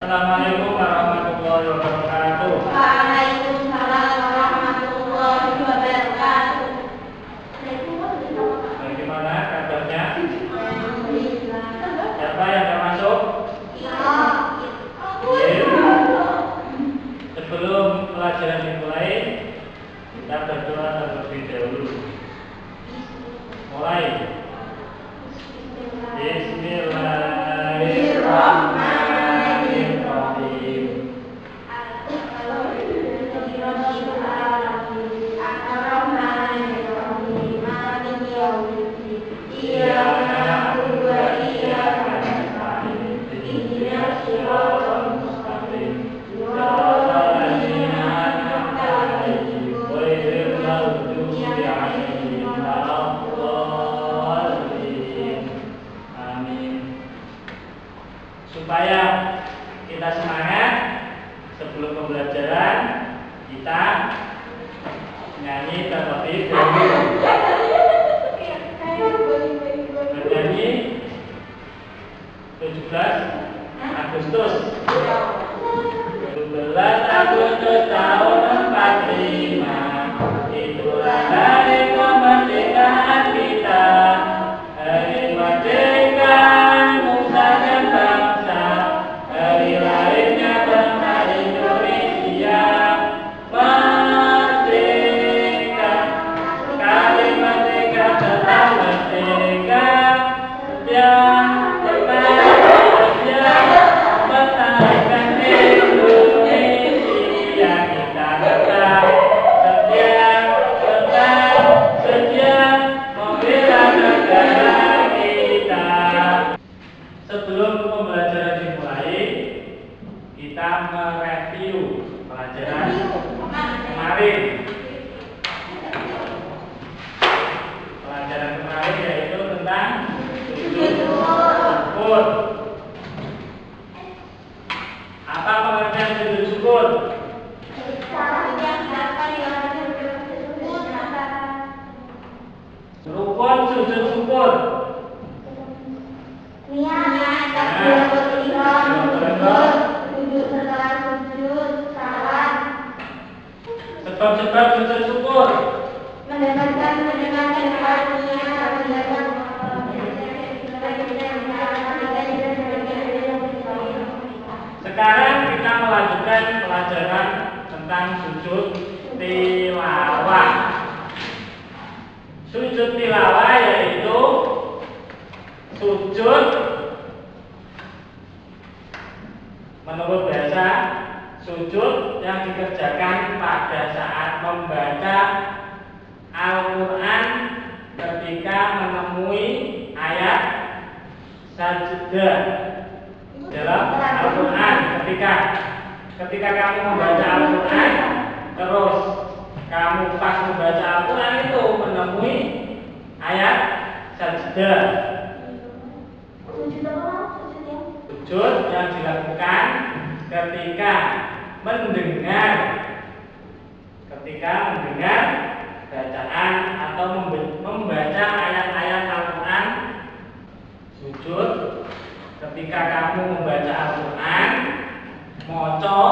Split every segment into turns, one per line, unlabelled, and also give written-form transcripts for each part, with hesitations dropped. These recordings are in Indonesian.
Assalamualaikum warahmatullahi wabarakatuh.
Waalaikumsalam warahmatullahi wabarakatuh.
Bagaimana kabarnya?
Alhamdulillah.
Siapa yang akan masuk?
Ya.
Sebelum pelajaran dimulai, kita berdoa terlebih dahulu. Mulai. Bismillahirrahmanirrahim. Iyyaka na'budu wa iyyaka nasta'in. Ihdinas siratal mustaqim. Siratal ladzina an'amta 'alaihim ghairil maghdubi 'alaihim waladdallin. Amin. Supaya kita semangat sebelum pembelajaran, kita nyanyi terlebih dahulu. Bernyanyi 17 Agustus 17 Agustus tahun 45, itulah hari kemerdekaan kita, hari merdeka nusa dan bangsa, hari lahirnya bangsa Indonesia. Merdeka, sekali merdeka tetap merdeka, pertahankan Indonesia kita tetap setia membela negara kita. Sebelum pembelajaran dimulai, kita mereview pelajaran kemarin. Pelajaran kemarin yaitu tentang sujud syukur. Apa pengertian sujud syukur? Rukun sujud syukur. Sebab-sebab sujud syukur.
Mendapatkan mendengarkan karunia
Sekarang kita melanjutkan pelajaran tentang sujud tilawah. Sujud tilawah yaitu sujud menurut bahasa sujud yang dikerjakan pada saat membaca Al-Quran ketika menemui ayat sajdah dalam Al-Quran. Ketika kamu membaca Al-Quran, terus kamu pas membaca Al-Quran itu menemui ayat sajdah. Sujud yang dilakukan ketika mendengar bacaan atau membaca ayat-ayat Al-Quran. Sujud ketika kamu membaca Al-Quran, moco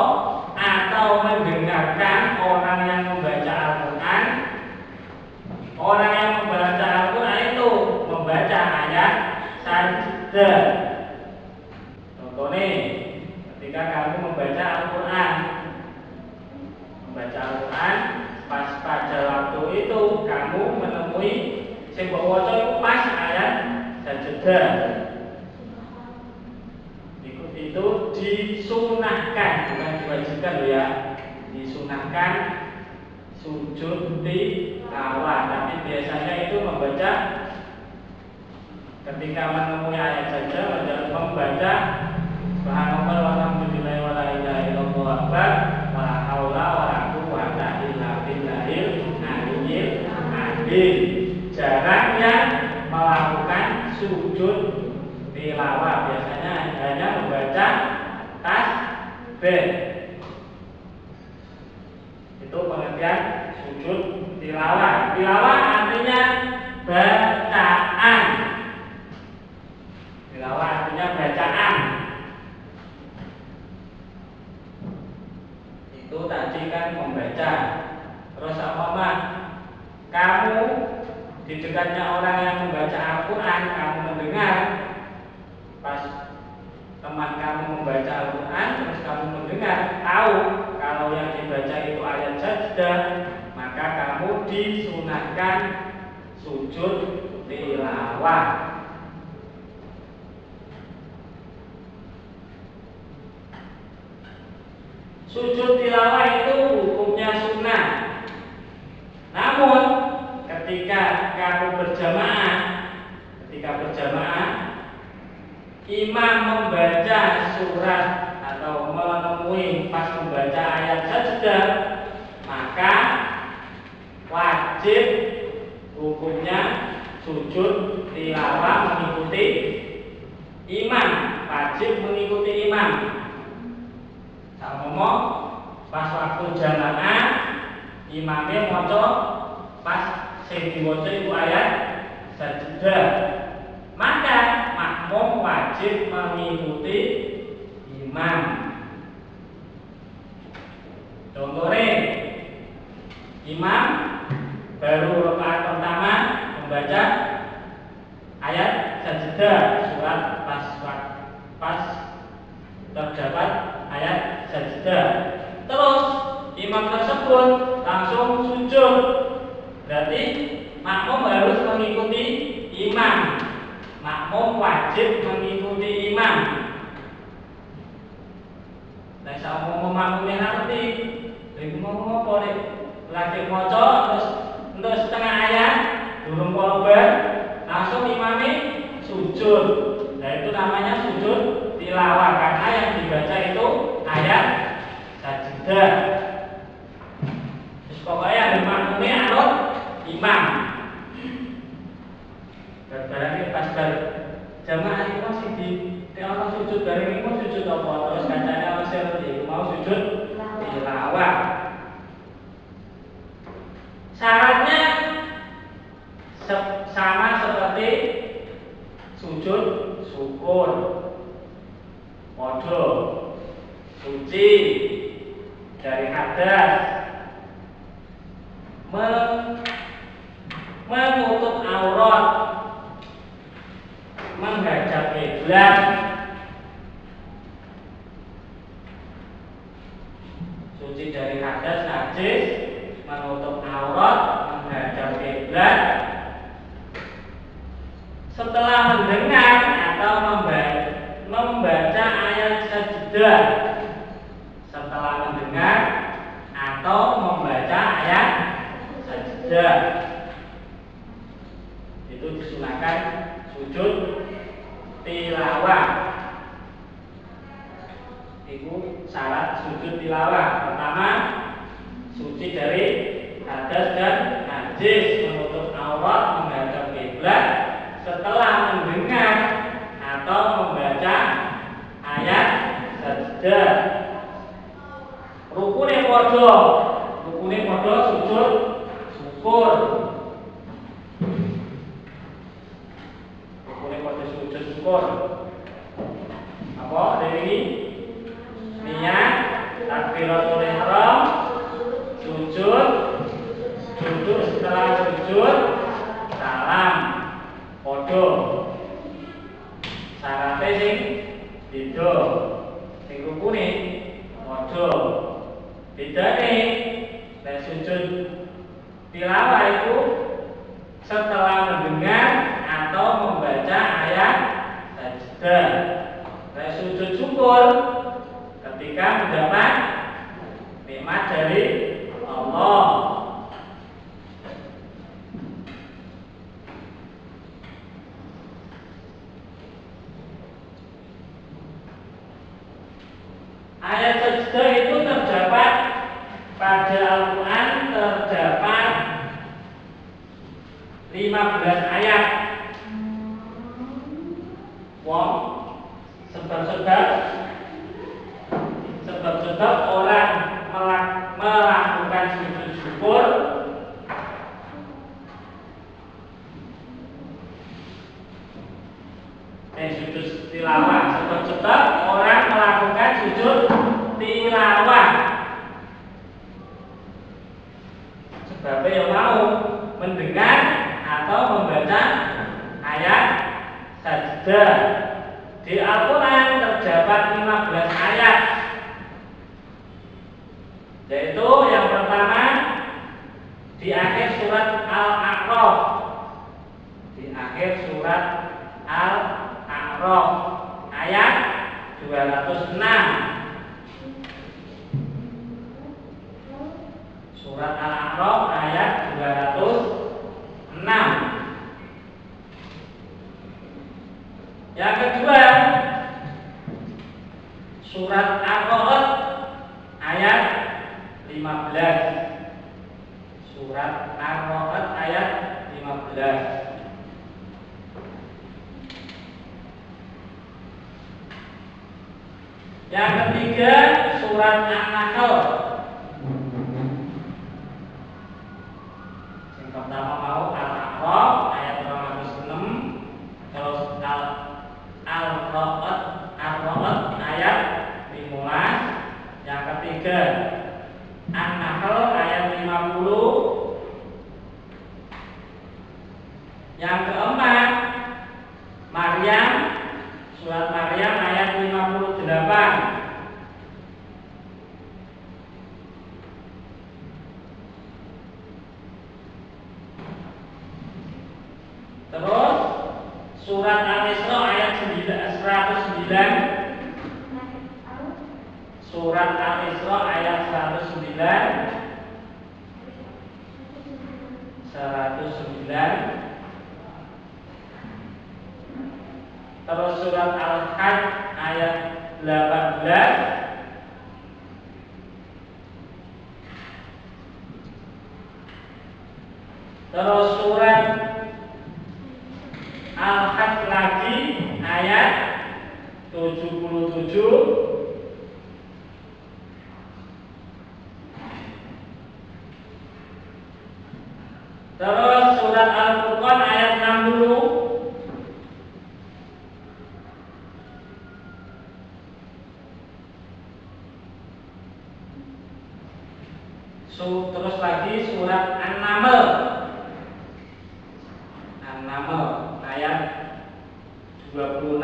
atau mendengarkan orang yang membaca Al-Quran. Orang yang membaca Al-Quran itu membaca ayat sajdah. Contohnya, ketika kamu membaca Al-Quran, pas pada waktu itu kamu menemui sing mbok waca iku pas ayat sajdah. Itu disunahkan, bukan diwajibkan loh ya. Disunahkan sujud tilawah, tapi biasanya itu membaca ketika menemui ayat saja membaca subhanallah walhamdulillah wala ilaha illallah akbar wala haula wala quwwata illa billahil aliyyil azim. Jarang yang melakukan sujud tilawah, biasanya hanya membaca tasbih. Itu pengertian sujud tilawah. Tilawah artinya bacaan. Tilawah artinya bacaan. mendengar pas teman kamu membaca Al-Quran, terus kamu mendengar, tahu kalau yang dibaca itu ayat sajdah, maka kamu disunahkan sujud tilawah. Sujud tilawah itu hukumnya sunnah. Namun ketika kamu berjamaah, imam membaca surat atau menemui pas membaca ayat sajdah, maka wajib hukumnya sujud tilawah mengikuti imam, wajib mengikuti imam. Saya ngomong pas waktu jamaah imamnya maca pas sing diwaca itu ayat sajdah, maka makmum wajib mengikuti imam. Contohnya, imam baru rakaat pertama membaca ayat sajdah surat pas terdapat ayat sajdah. Terus imam tersebut langsung sujud. Berarti makmum harus mengikuti imam. Makmum wajib mengikuti imam. Nah, saya mau makmumnya ngerti. Lagi ngomong apa deh? Lagi maca terus untuk setengah ayat durung kobar, langsung imamnya sujud. Nah, itu namanya sujud tilawah karena yang dibaca itu ayat sajdah. Terus pokoknya ada makmumnya anut imam. Barangnya pas jamaah itu masih di orang sujud bareng itu sujud apa terus kancane masih ngerti mau sujud tilawah. Syaratnya sama seperti sujud syukur. Podo suci dari hadas, menutup aurat, menghadap kiblat, suci dari hadas najis, menutup aurat, menghadap kiblat. Setelah mendengar atau membaca ayat sajdah, setelah mendengar atau membaca ayat sajdah, itu disunahkan sujud tilawah. Itu syarat sujud tilawah. Pertama, suci dari hadas dan najis, menutup aurat, menghadap kiblat. Setelah mendengar atau membaca ayat sajdah. Rukune padha sujud syukur. Rukune padha sujud syukur. Apa ini? Niat, takbiratul ihram, sujud, duduk setelah sujud, salam, padha. Syaratnya sing beda, sing rukune padha. Bedane nek sujud tilawah itu setelah mendengar atau membaca ayat sajdah. Nek sujud syukur ketika mendapat nikmat dari Allah. Ayat sajdah itu terdapat pada Al-Quran, terdapat 15 ayat. Wong sebab orang melakukan sujud syukur sujud tilawah. Sebab orang melakukan sujud tilawah. Sebabnya yang mau mendengar atau membaca ayat sajdah. As-Sajdah. Di Al-Quran terdapat 15 ayat, yaitu yang pertama di akhir surat Al-A'raf. Di akhir surat Al-A'raf ayat 206. Surat Al-A'raf ayat 206. Yang kedua, surat Al-Ra'd ayat 15. Surat Al-Ra'd ayat 15. Yang ketiga, surat An-Nahl. Yang pertama mau Al-A'raf ayat 206, terus Al-Ra'd ayat 15. Yang ketiga An-Nahl ayat 50. Yang keempat Maryam, surat Maryam ayat 58. Terus surat Al-Isra ayat 109. Surat Al-Isra ayat 109. Terus surat Al-Hajj ayat 18. Terus surat Al-Hajj lagi ayat 77. Terus surat Al-Furqan ayat 60. Terus lagi surat An-Naml. An-Naml ayat 26.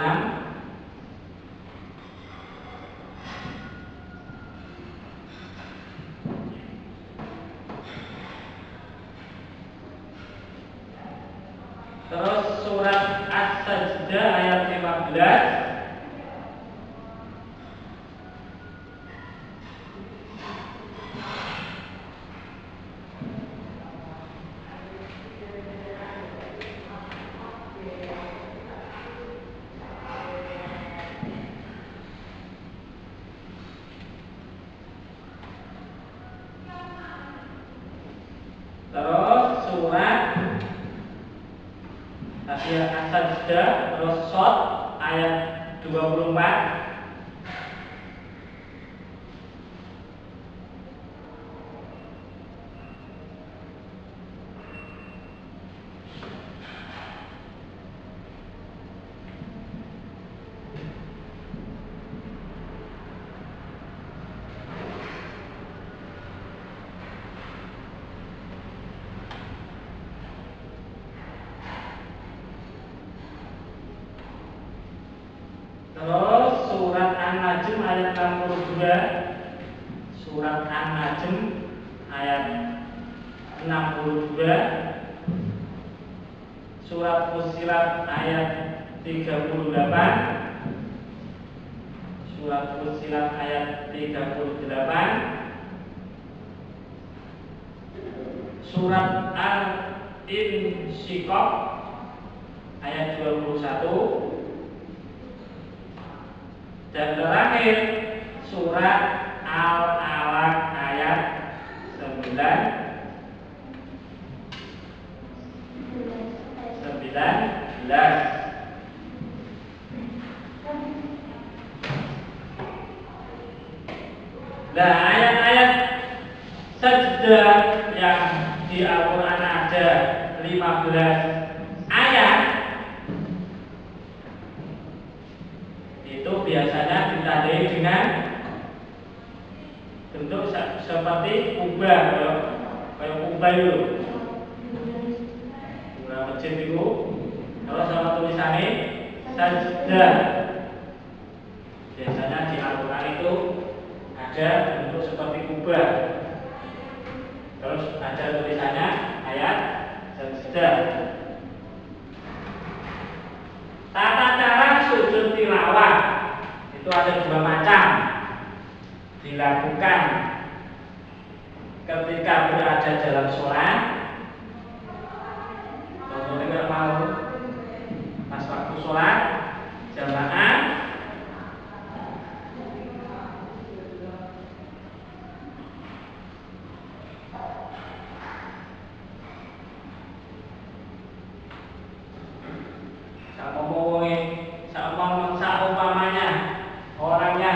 Terus surat As-Sajdah ayat 15. Terus surat As-Sajdah, terus Shad ayat 24. Terus surat An-Najm ayat 62. Surat An-Najm ayat 62. Surat Fussilat ayat 38. Surat Fussilat ayat 38. Surat Al-Insyiqaq ayat 21. Dan terakhir surat Al-Alaq ayat 19. Nah, ayat-ayat sajdah yang di Al-Quran ada 15 ayat, itu biasanya ditandai dengan bentuk seperti kubah, kayak kubah itu, kubah masjid itu. Kalau sama tulisannya sajdah. Biasanya di Al-Quran itu ada bentuk seperti kubah. Terus ada tulisannya ayat sajdah. Tata cara sujud tilawah itu ada dua macam. Dilakukan ketika berada dalam sholat. Contohnya nggak mau pas waktu sholat jamaah, saumpamanya orangnya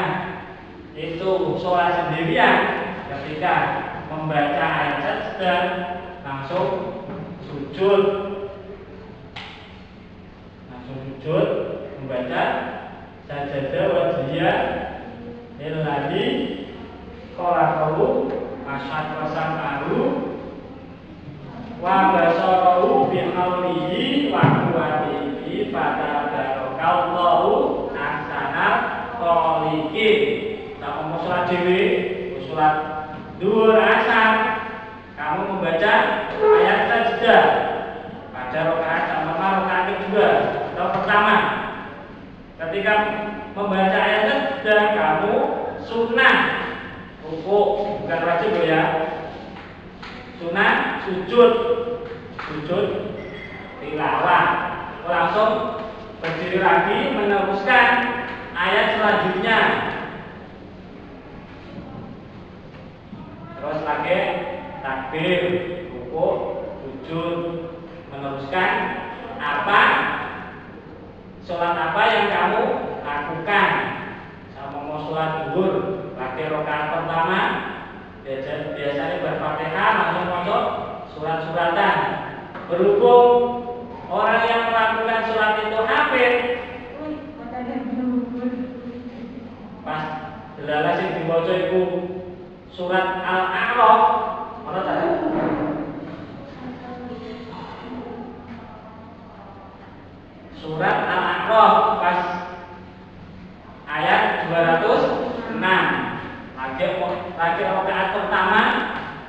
itu sholat sendirian, ketika membaca ayat sajdah langsung sujud, membaca sajadah wajhiyah lillahi khalaqahu masyaqasahu wa basarahu bihaulihi wa quwwatihi fatabarakallahu ahsanal khaliqin. Tak mau sholat dhewe, sholat duhur asar, kamu membaca ayat sajdah pada rakaat pertama, rakaat kedua atau pertama. Ketika membaca ayat sajdah kamu sunnah rukuk, bukan wajib ya. Sunnah sujud tilawah, langsung berdiri lagi meneruskan ayat selanjutnya. Terus lagi takbir, rukuk, sujud, meneruskan apa sholat apa yang kamu lakukan. Sama mau sholat zuhur, lagi rakaat pertama biasanya berfatihah langsung masuk surat-suratan. Berhubung orang yang melakukan sholat itu hafid, pas delala sing diwaca iku surat Al-A'raf, mana tadi? Surat Al-A'raf pas ayat 206. Lagi rakaat pertama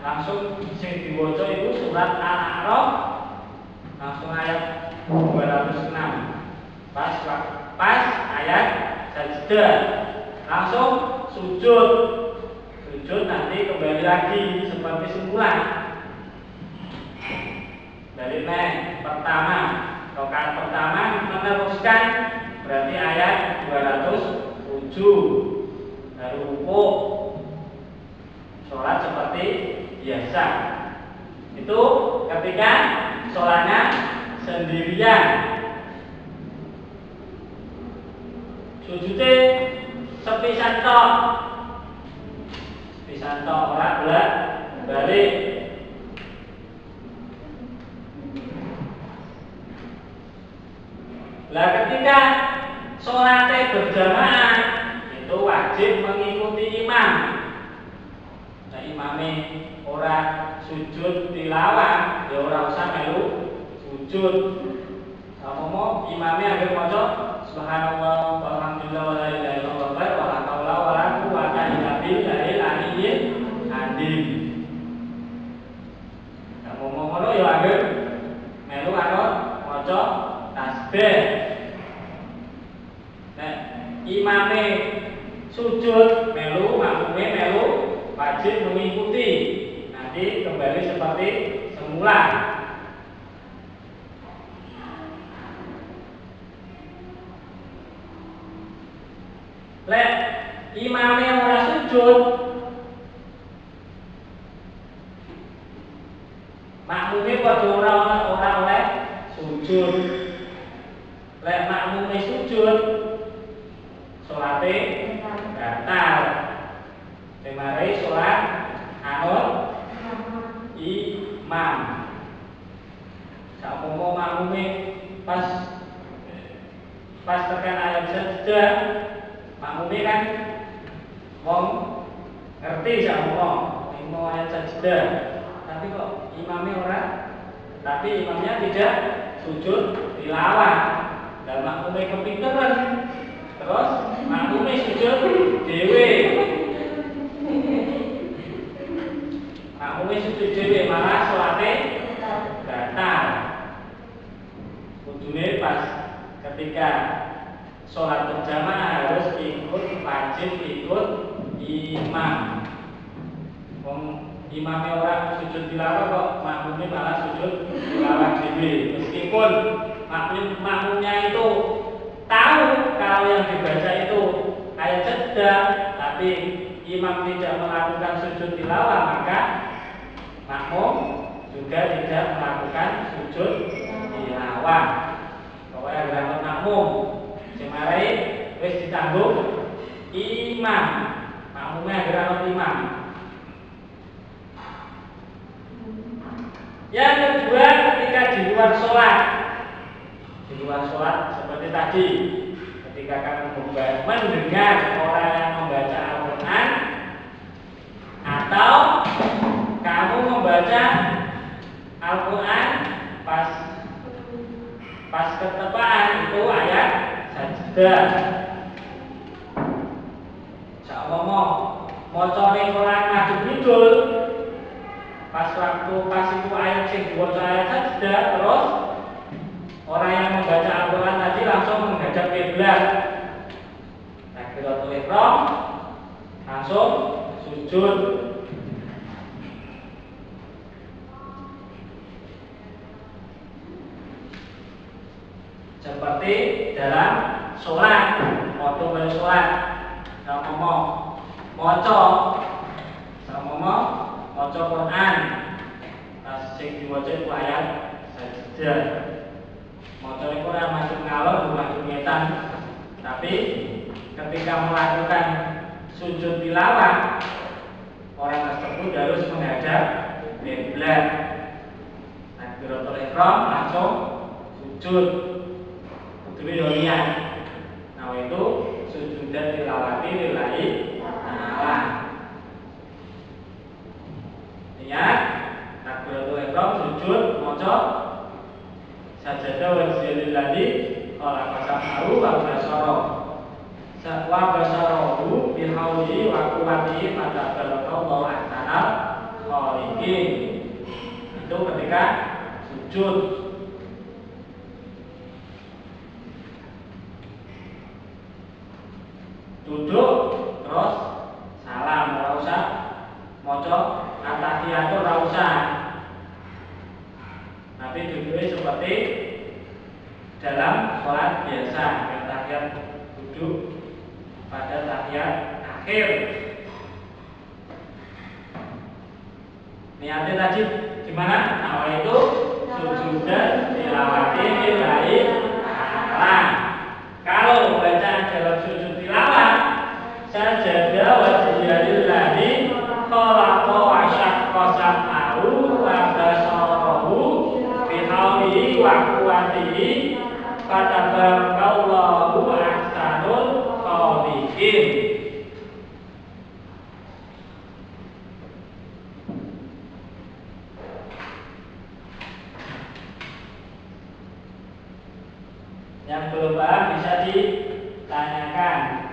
langsung sing diwaca itu surat Al-A'raf langsung ayat 206. Pas ayat sajdah langsung sujud nanti kembali lagi seperti semula. Dari pertama rakaat pertama meneruskan berarti ayat 207. Dari rukuk sholat seperti biasa. Itu ketika sholatnya sendirian. Sujudnya sepisan tok ora balik. Lah ketika sholatnya berjamaah itu wajib mengikuti imam. Nah, imamnya ora sujud tilawah, ya ora usah melu sujud. Mau imamnya ambil maca subhanallah walhamdulillah wala ilaha illallah wala haula wala quwwata illa billahil aliyyil azim. Mau ngono ya ambil melu karo maca tasbih. Nah, imamnya sujud melu, makmumnya melu, wajib mengikuti. Nanti kembali seperti semula. Lek imamnya ora sujud, makmumnya padha ora oleh sujud. Lek makmumnya sujud, salate batal. Temare salat anut imam. Sapomo makmumnya pas tekan ayat sajdah, makmumnya kan wong ngerti sama mau ayat sajdah, tapi kok imamnya ora, tapi imamnya tidak sujud tilawah. Dan makmume kepinteran. Terus makmume sujud dhewe. Makmume sujud dhewe malah salate batal. Kudune pas ketika sholat berjamaah harus wajib ikut imam. Imamnya orang sujud tilawah kok makmumnya malah sujud tilawah dhewe. Meskipun makmumnya itu tahu kalau yang dibaca itu ayat cedak, tapi imam tidak melakukan sujud tilawah, maka makmum juga tidak melakukan sujud tilawah. Pokoknya gerakan makmum semarai wis ditanggung imam, makmumnya gerakan imam. Yang kedua, ketika di luar sholat seperti tadi, ketika kamu mendengar orang yang membaca Al-Quran atau kamu membaca Al-Quran pas ketepaan itu ayat sajdah. Saumpama macane Quran madhep kidul, pas itu ayat sing diwaca ayat sajdah, terus orang yang membaca Al-Quran tadi langsung menghadap kiblat. Takbiratul ihram, langsung sujud. Seperti dalam sholat, waktu sholat, sama maca Quran, pas sing diwaca itu ayat sajdah. Maca Quran masuk ngalor, masuk ngetan, tapi ketika melakukan sujud tilawah, orang tersebut harus menghadap kiblat. Takbiratul ihram langsung sujud. Kudune nah itu sujud dan tilawati lillahi ta'ala. Niat takbiratul ihram sujud maca sajadah wa zillillahi qala fasahu wa basarahu bihaulihi wa quwwatihi fatabarakallahu ahsanal khaliqin. Itu ketika sujud. Duduk terus salam, ora usah maca at-tahiyatul, ora usah. Tapi duduknya seperti dalam sholat biasa, tahiyat duduk pada tahiyat akhir. Niatnya tadi gimana? Awal itu sujudan tilawati lillahi ta'ala. Kalau bacaan dalam sujud tilawah sajadah wa ziyadillahi khalaqa wa syaqqa sam'ahu wa basarahu bihaulihi wa quwwatihi fatabarakallahu ahsanul khaliqin. Yang belum paham bisa ditanyakan.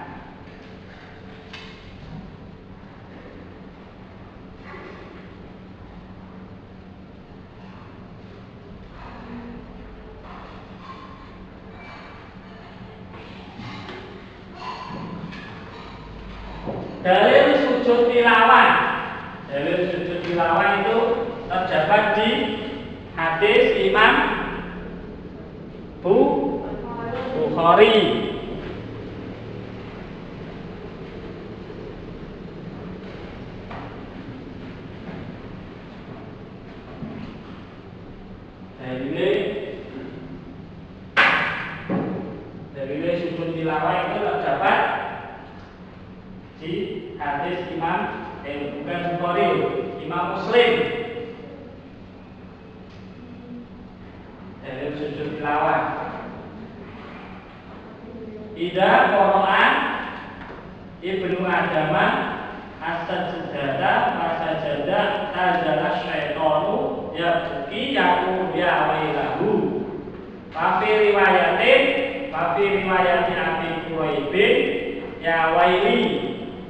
Dalil sujud tilawah. Dalil sujud tilawah itu terdapat di hadis Imam Bukhari. Dalil sujud tilawah itu terdapat di hadis bukan Bukhari, Imam Muslim. Dalil sujud tilawah. Ida Quran Ibnu Adam as-sajdah masajada azala syaitanu ya buki yaku ya wailahu. Fa fi riwayatin fa Wafi riwayati Abi Quraibin ya waili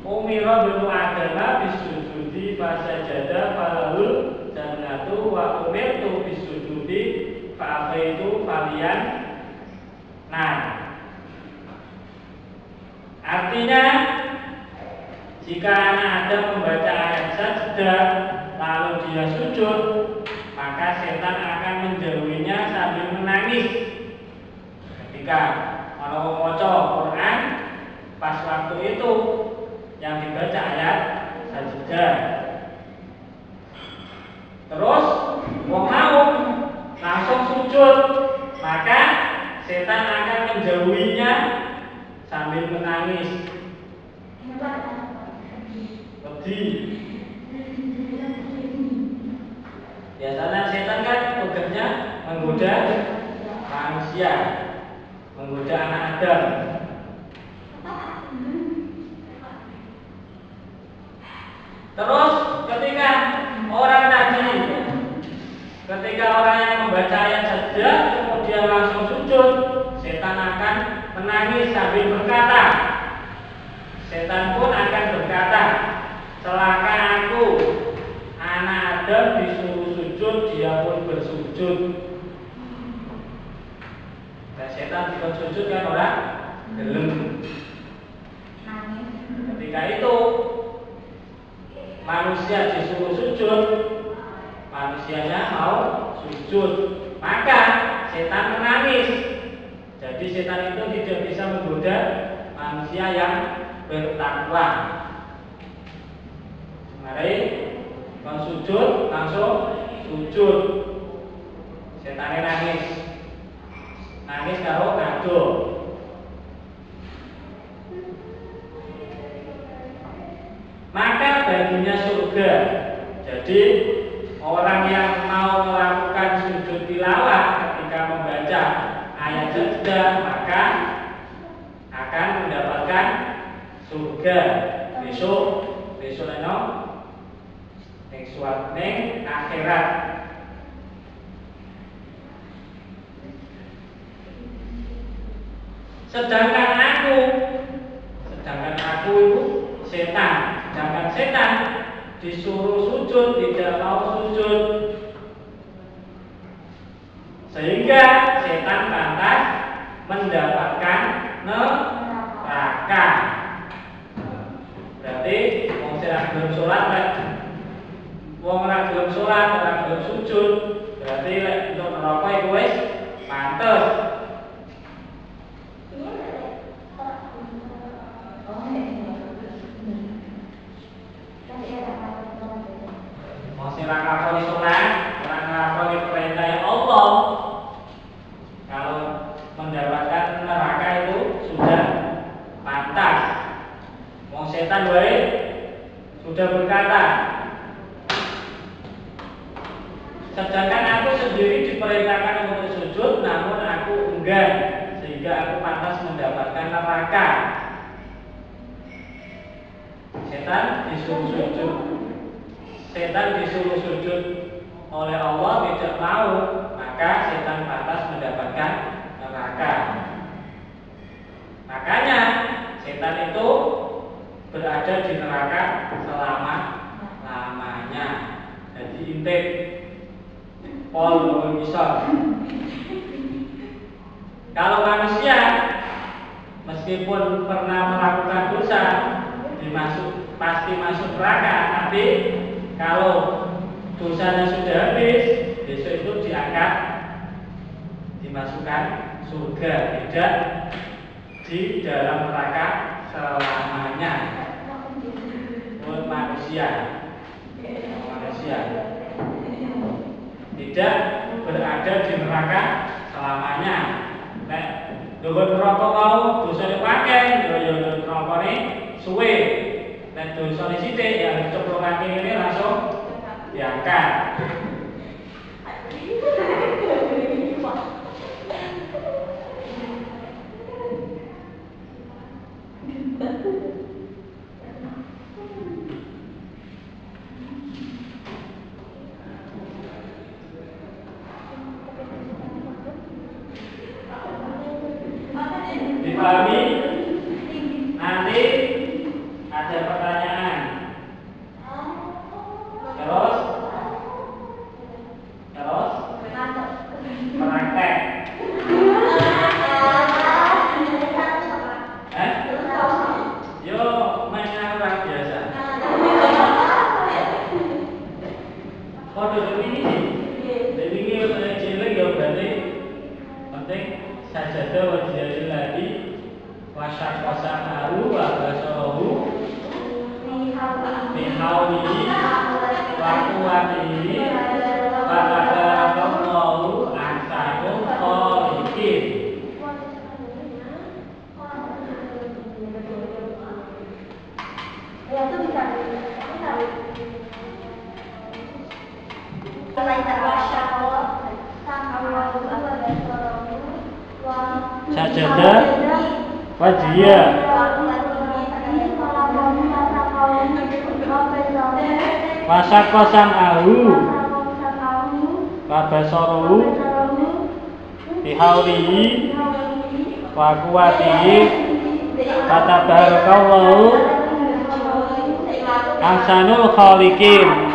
umira binu adama bisujudi fasajada falahul jannatu wa umirtu bisujudi fa'afaitu falian. Nah, artinya jika anak Adam membaca ayat sajdah lalu dia sujud, maka setan akan menjauhinya sambil menangis. Ketika mau membaca Quran, pas waktu itu yang dibaca ayat sajdah, terus wong mau langsung sujud, maka setan akan menjauhinya sambil menangis. Biasanya setan kan bekerja menggoda manusia, menggoda anak Adam. Terus ketika orang yang membaca ayat sajdah kemudian langsung sujud, setan akan menangis sambil berkata, setan pun akan berkata, celaka aku, anak Adam disuruh sujud, dia pun bersujud. Dan setan disuruh sujud kan orang gelem. Ketika itu manusia disuruh sujud, manusianya mau sujud, maka setan menangis. Jadi setan itu tidak bisa menggoda manusia yang bertakwa. Mari mau sujud langsung sujud. Setannya nangis karo ngado. Maka baginya surga. Jadi orang yang mau melakukan sujud tilawah ketika membaca ayat sajdah maka akan mendapatkan surga besok ning akhirat. Sedangkan aku itu setan. Sedangkan setan disuruh sujud tidak mau sujud, sehingga setan pantas mendapatkan neraka. Berarti wong sing gelem salat wong ora gelem salat, ora gelem sujud, berarti lek untuk neraka iku wis pantes. Masih ora nglakoni salat, ora nglakoni perintah Allah, kalau mendapatkan neraka itu sudah pantas. Wong setan wae sudah berkata, sedangkan aku sendiri diperintahkan untuk sujud, namun aku enggan, sehingga aku pantas mendapatkan neraka. Setan disuruh sujud oleh Allah tidak mau, maka setan pantas mendapatkan neraka. Makanya setan itu berada di neraka selama-lamanya. Jadi intip pol bisa. Kalau manusia meskipun pernah melakukan dosa pasti masuk neraka, tapi kalau dosanya sudah habis, besok itu diangkat dimasukkan surga, tidak di dalam neraka selamanya. Untuk manusia tidak berada di neraka selamanya. Nek dosa neraka mau dosane akeh, ya nerakane suwe. Nek dosane sithik ya diceplokake ngene langsung diangkat. Dipahami? Nanti ada pertanyaan. Terus praktek. Yo mainan orang biasa. Kode ini sih. Jadi ini cilik ya berarti penting sajadah wajibin lagi wasak aru abasorohu bihawli wakuwati fakadarakallahu ahsanul khaliqin. Sajadah wajiyah wasak kosan ahu kabasorohu bihawlihi wakuwatihi fatabarakallahu ahsanul khaliqin.